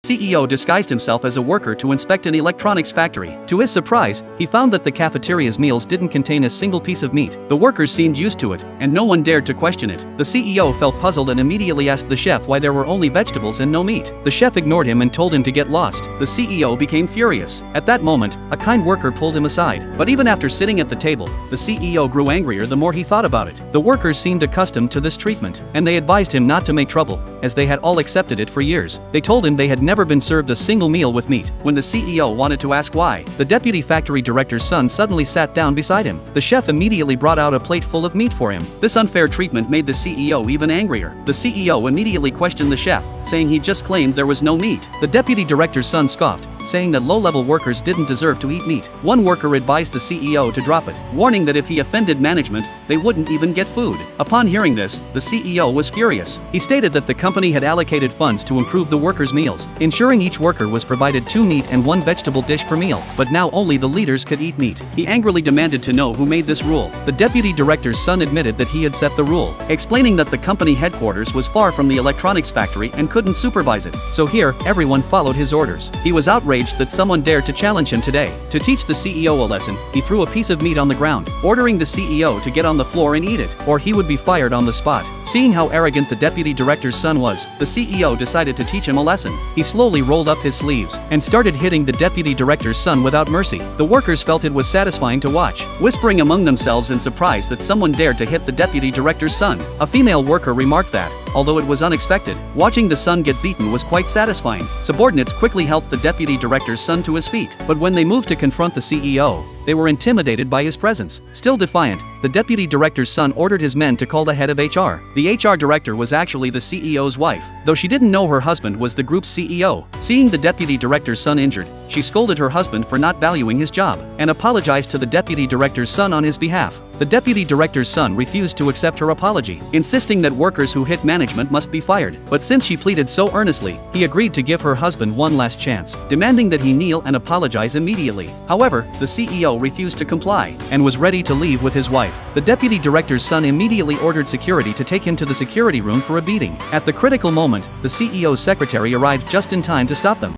CEO disguised himself as a worker to inspect an electronics factory. To his surprise, he found that the cafeteria's meals didn't contain a single piece of meat. The workers seemed used to it, and no one dared to question it. The CEO felt puzzled and immediately asked the chef why there were only vegetables and no meat. The chef ignored him and told him to get lost. The CEO became furious. At that moment, a kind worker pulled him aside. But even after sitting at the table, the CEO grew angrier the more he thought about it. The workers seemed accustomed to this treatment, and they advised him not to make trouble, as they had all accepted it for years. They told him they had never been served a single meal with meat. When the CEO wanted to ask why, the deputy factory director's son suddenly sat down beside him. The chef immediately brought out a plate full of meat for him. This unfair treatment made the CEO even angrier. The CEO immediately questioned the chef, saying he just claimed there was no meat. The deputy director's son scoffed, saying that low-level workers didn't deserve to eat meat. One worker advised the CEO to drop it, warning that if he offended management, they wouldn't even get food. Upon hearing this, the CEO was furious. He stated that the company had allocated funds to improve the workers' meals, ensuring each worker was provided 2 meat and 1 vegetable dish per meal, but now only the leaders could eat meat. He angrily demanded to know who made this rule. The deputy director's son admitted that he had set the rule, explaining that the company headquarters was far from the electronics factory and couldn't supervise it. So here, everyone followed his orders. He was outraged that someone dared to challenge him today. To teach the CEO a lesson, he threw a piece of meat on the ground, ordering the CEO to get on the floor and eat it, or he would be fired on the spot. Seeing how arrogant the deputy director's son was, the CEO decided to teach him a lesson. He slowly rolled up his sleeves and started hitting the deputy director's son without mercy. The workers felt it was satisfying to watch, whispering among themselves in surprise that someone dared to hit the deputy director's son. A female worker remarked that, although it was unexpected, watching the son get beaten was quite satisfying. Subordinates quickly helped the deputy director's son to his feet, but when they moved to confront the CEO, they were intimidated by his presence. Still defiant, the deputy director's son ordered his men to call the head of HR. The HR director was actually the CEO's wife, though she didn't know her husband was the group's CEO. Seeing the deputy director's son injured, she scolded her husband for not valuing his job, and apologized to the deputy director's son on his behalf. The deputy director's son refused to accept her apology, insisting that workers who hit management must be fired. But since she pleaded so earnestly, he agreed to give her husband one last chance, demanding that he kneel and apologize immediately. However, the CEO refused to comply, and was ready to leave with his wife. The deputy director's son immediately ordered security to take him to the security room for a beating. At the critical moment, the CEO's secretary arrived just in time to stop them.